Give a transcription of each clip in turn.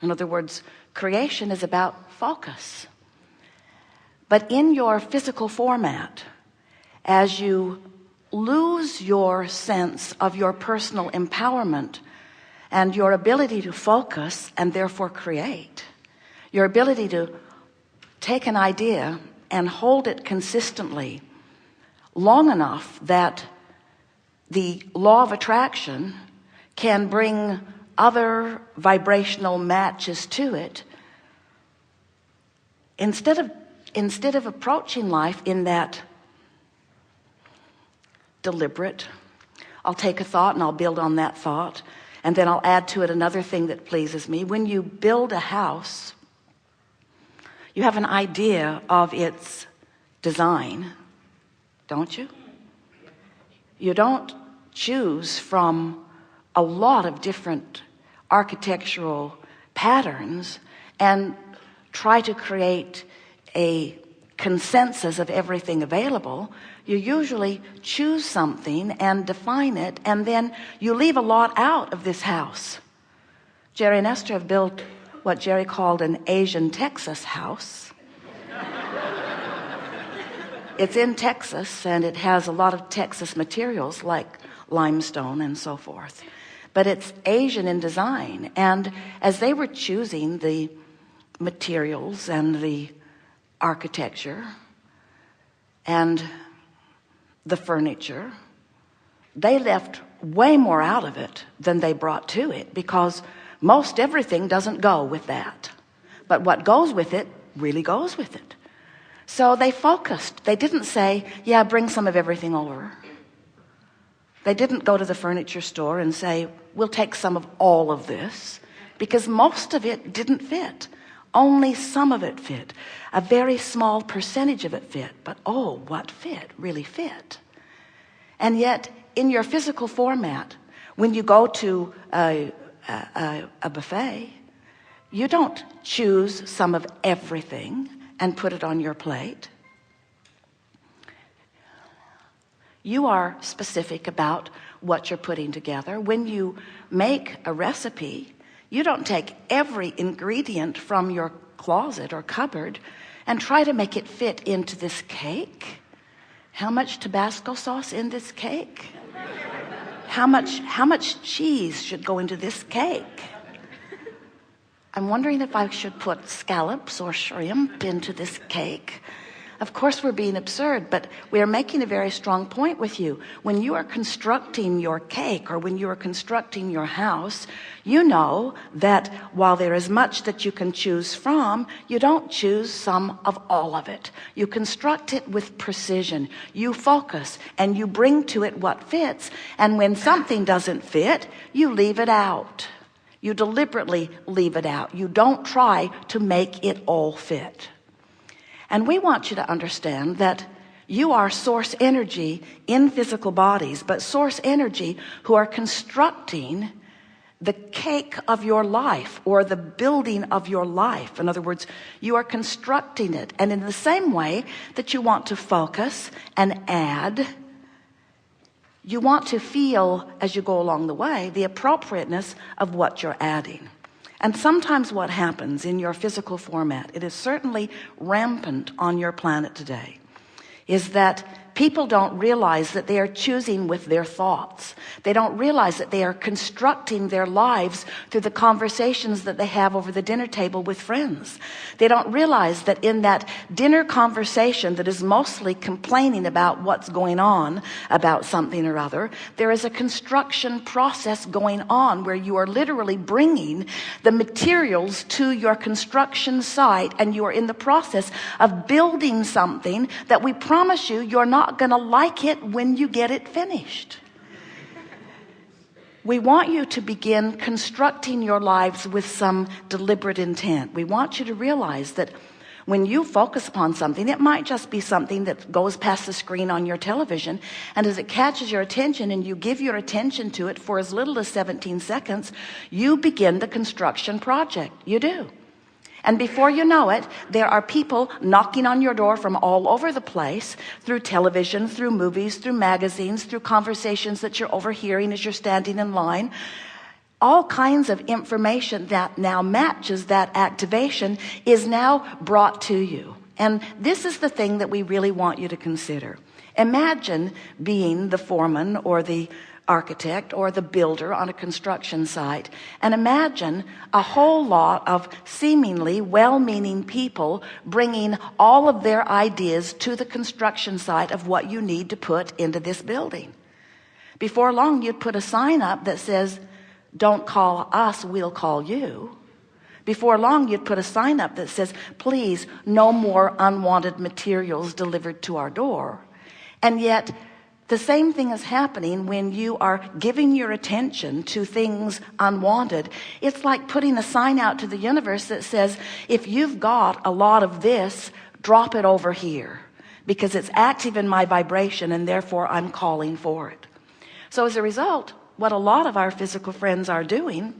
In other words, creation is about focus. But in your physical format, as you lose your sense of your personal empowerment and your ability to focus and therefore create, your ability to take an idea and hold it consistently long enough that the law of attraction can bring other vibrational matches to it, instead of approaching life in that deliberate, I'll take a thought and I'll build on that thought, and then I'll add to it another thing that pleases me. When you build a house, you have an idea of its design, don't you? You don't choose from a lot of different architectural patterns and try to create a consensus of everything available. You usually choose something and define it, and then you leave a lot out of this house. Jerry and Esther have built what Jerry called an Asian Texas house. It's in Texas, and it has a lot of Texas materials like limestone and so forth, but it's Asian in design. And as they were choosing the materials and the architecture and the furniture, they left way more out of it than they brought to it, because most everything doesn't go with that, but what goes with it really goes with it. So they focused. They didn't say, yeah, bring some of everything over. They didn't go to the furniture store and say, we'll take some of all of this, because most of it didn't fit. Only some of it fit. A very small percentage of it fit, but oh, what fit really fit. And yet in your physical format, when you go to a buffet, you don't choose some of everything and put it on your plate. You are specific about what you're putting together. When you make a recipe, you don't take every ingredient from your closet or cupboard and try to make it fit into this cake. How much Tabasco sauce in this cake? How much cheese should go into this cake? I'm wondering if I should put scallops or shrimp into this cake. Of course, we're being absurd, but we are making a very strong point with you. When you are constructing your cake or when you are constructing your house, you know that while there is much that you can choose from, you don't choose some of all of it. You construct it with precision. You focus and you bring to it what fits. And when something doesn't fit, you leave it out. You deliberately leave it out. You don't try to make it all fit. And we want you to understand that you are source energy in physical bodies, but source energy who are constructing the cake of your life or the building of your life. In other words, you are constructing it. And in the same way that you want to focus and add, you want to feel as you go along the way the appropriateness of what you're adding. And sometimes what happens in your physical format, it is certainly rampant on your planet today, is that people don't realize that they are choosing with their thoughts. They don't realize that they are constructing their lives through the conversations that they have over the dinner table with friends. They don't realize that in that dinner conversation that is mostly complaining about what's going on about something or other, there is a construction process going on where you are literally bringing the materials to your construction site, and you are in the process of building something that we promise you you're not going to like it when you get it finished. We want you to begin constructing your lives with some deliberate intent. We want you to realize that when you focus upon something, it might just be something that goes past the screen on your television, and as it catches your attention and you give your attention to it for as little as 17 seconds, you begin the construction project. You do. And before you know it, there are people knocking on your door from all over the place, through television, through movies, through magazines, through conversations that you're overhearing as you're standing in line. all kinds of information that now matches that activation is now brought to you. And this is the thing that we really want you to consider. Imagine being the foreman or the architect or the builder on a construction site, and imagine a whole lot of seemingly well-meaning people bringing all of their ideas to the construction site of what you need to put into this building. Before long, you'd put a sign up that says, "Don't call us, we'll call you." Before long, you'd put a sign up that says, "Please, no more unwanted materials delivered to our door." And yet the same thing is happening when you are giving your attention to things unwanted. It's like putting a sign out to the universe that says, if you've got a lot of this, drop it over here, because it's active in my vibration and therefore I'm calling for it. So as a result, what a lot of our physical friends are doing,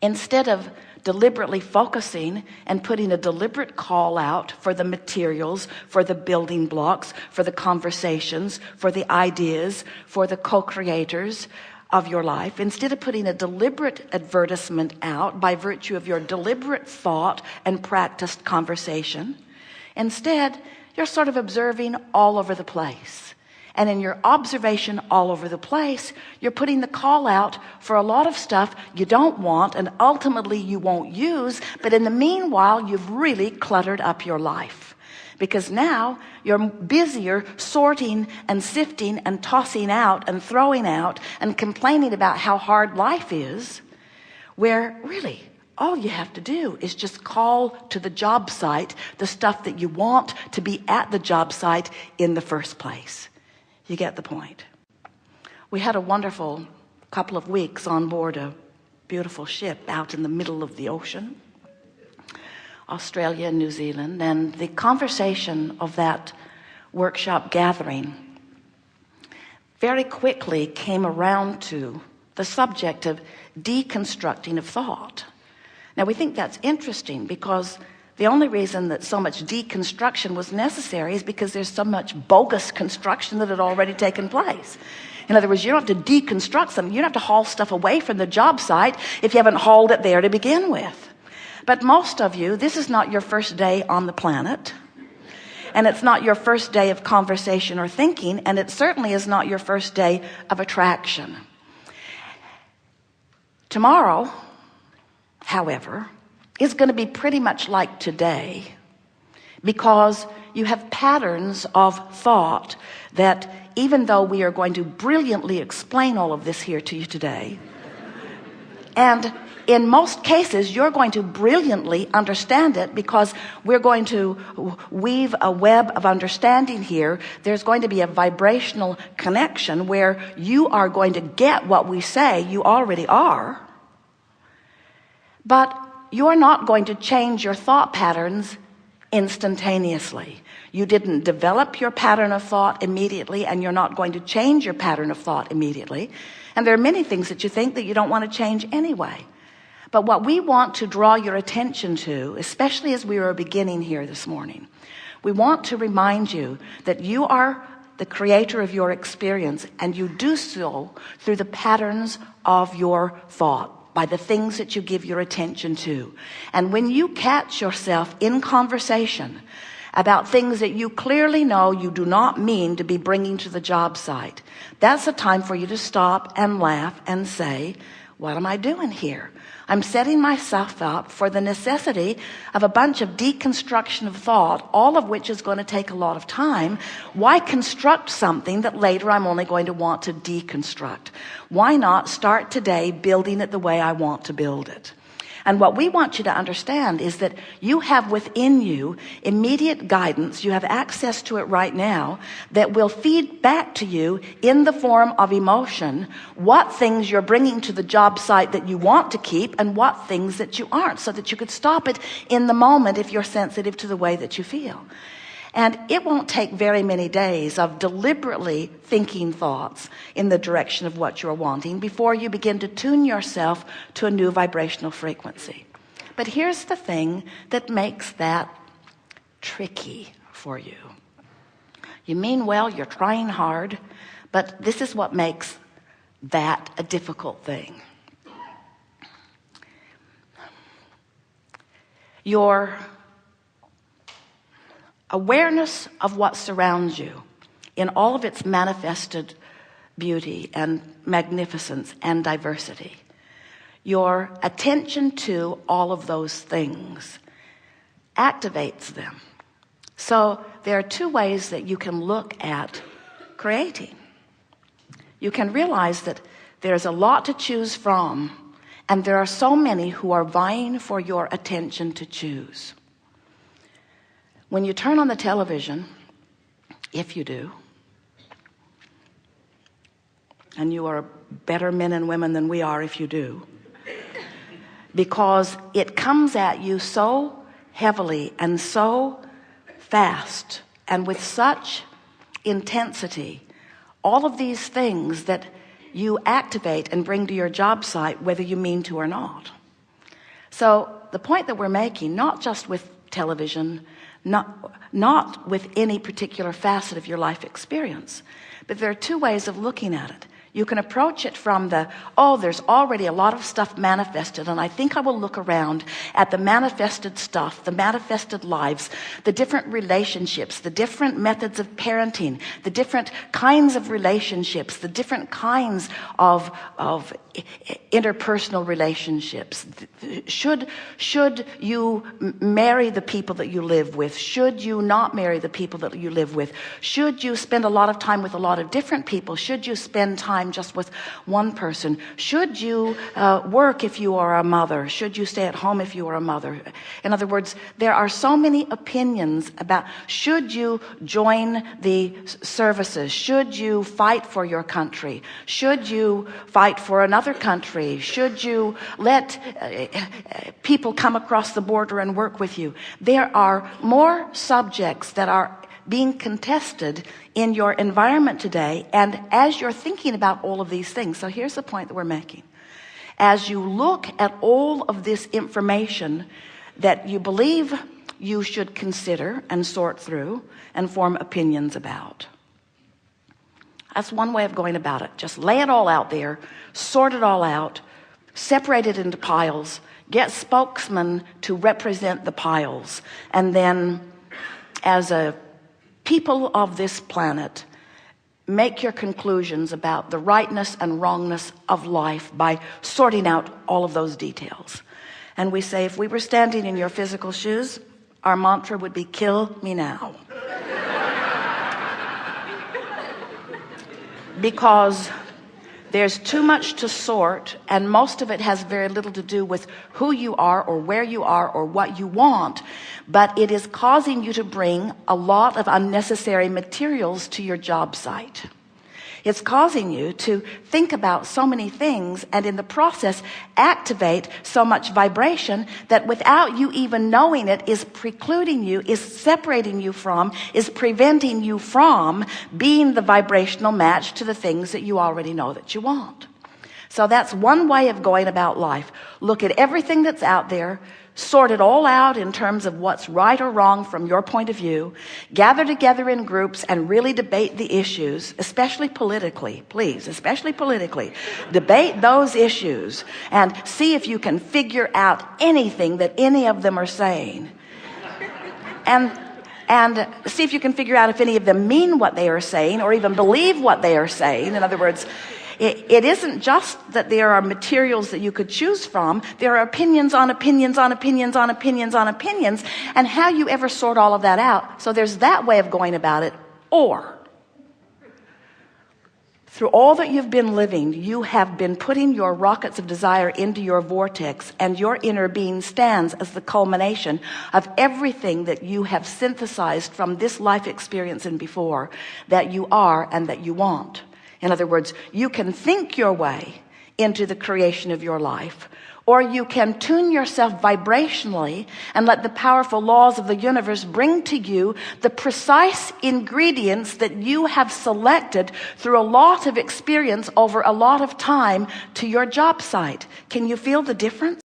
instead of deliberately focusing and putting a deliberate call out for the materials, for the building blocks, for the conversations, for the ideas, for the co-creators of your life, instead of putting a deliberate advertisement out by virtue of your deliberate thought and practiced conversation, instead you're sort of observing all over the place. And in your observation all over the place, you're putting the call out for a lot of stuff you don't want and ultimately you won't use. But in the meanwhile, you've really cluttered up your life, because now you're busier sorting and sifting and tossing out and throwing out and complaining about how hard life is, where really all you have to do is just call to the job site the stuff that you want to be at the job site in the first place. You get the point. We had a wonderful couple of weeks on board a beautiful ship out in the middle of the ocean, Australia and New Zealand, and the conversation of that workshop gathering very quickly came around to the subject of deconstructing of thought. Now we think that's interesting because the only reason that so much deconstruction was necessary is because there's so much bogus construction that had already taken place. In other words, you don't have to deconstruct something. You don't have to haul stuff away from the job site if you haven't hauled it there to begin with. But most of you, this is not your first day on the planet. And it's not your first day of conversation or thinking. And it certainly is not your first day of attraction. Tomorrow, however, is going to be pretty much like today, because you have patterns of thought that, even though we are going to brilliantly explain all of this here to you today, and in most cases you're going to brilliantly understand it, because we're going to weave a web of understanding here. There's going to be a vibrational connection where you are going to get what we say you already are, but you're not going to change your thought patterns instantaneously. You didn't develop your pattern of thought immediately, and you're not going to change your pattern of thought immediately. And there are many things that you think that you don't want to change anyway. But what we want to draw your attention to, especially as we are beginning here this morning, we want to remind you that you are the creator of your experience, and you do so through the patterns of your thought, by the things that you give your attention to. And when you catch yourself in conversation about things that you clearly know you do not mean to be bringing to the job site, that's a time for you to stop and laugh and say, what am I doing here? I'm setting myself up for the necessity of a bunch of deconstruction of thought, all of which is going to take a lot of time. Why construct something that later I'm only going to want to deconstruct? Why not start today building it the way I want to build it? And what we want you to understand is that you have within you immediate guidance. You have access to it right now that will feed back to you in the form of emotion what things you're bringing to the job site that you want to keep and what things that you aren't, so that you could stop it in the moment if you're sensitive to the way that you feel. And it won't take very many days of deliberately thinking thoughts in the direction of what you're wanting before you begin to tune yourself to a new vibrational frequency. But here's the thing that makes that tricky for you. You mean well, you're trying hard, but this is what makes that a difficult thing. your awareness of what surrounds you in all of its manifested beauty and magnificence and diversity, your attention to all of those things activates them. So there are two ways that you can look at creating. You can realize that there's a lot to choose from, and there are so many who are vying for your attention to choose. When you turn on the television, if you do, and you are better men and women than we are if you do, because it comes at you so heavily and so fast and with such intensity, all of these things that you activate and bring to your job site, whether you mean to or not. So the point that we're making, not just with television, not with any particular facet of your life experience, but there are two ways of looking at it. You can approach it from the, oh, there's already a lot of stuff manifested, and I think I will look around at the manifested stuff, the manifested lives, the different relationships, the different methods of parenting, the different kinds of relationships, the different kinds of interpersonal relationships. Should you marry the people that you live with? Should you not marry the people that you live with? Should you spend a lot of time with a lot of different people? Should you spend time just with one person? Should you work if you are a mother? Should you stay at home if you are a mother? In other words, there are so many opinions about, should you join the services? Should you fight for your country? Should you fight for another country? Should you let people come across the border and work with you? There are more subjects that are being contested in your environment today, and as you're thinking about all of these things, so here's the point that we're making. As you look at all of this information that you believe you should consider and sort through and form opinions about, that's one way of going about it. Just lay it all out there, sort it all out, separate it into piles, get spokesmen to represent the piles, and then as a people of this planet, make your conclusions about the rightness and wrongness of life by sorting out all of those details. And we say, if we were standing in your physical shoes, our mantra would be, kill me now. Because there's too much to sort, and most of it has very little to do with who you are or where you are or what you want, but it is causing you to bring a lot of unnecessary materials to your job site. It's causing you to think about so many things, and in the process activate so much vibration that without you even knowing it is precluding you, is separating you from, is preventing you from being the vibrational match to the things that you already know that you want. So that's one way of going about life. Look at everything that's out there, sort it all out in terms of what's right or wrong from your point of view, gather together in groups and really debate the issues, especially politically, please, especially politically. Debate those issues and see if you can figure out anything that any of them are saying. And see if you can figure out if any of them mean what they are saying or even believe what they are saying. In other words, it isn't just that there are materials that you could choose from. There are opinions on opinions on opinions on opinions on opinions, and how you ever sort all of that out. So there's that way of going about it. Or through all that you've been living, you have been putting your rockets of desire into your vortex, and your inner being stands as the culmination of everything that you have synthesized from this life experience and before that you are and that you want. In other words, you can think your way into the creation of your life, or you can tune yourself vibrationally and let the powerful laws of the universe bring to you the precise ingredients that you have selected through a lot of experience over a lot of time to your job site. Can you feel the difference?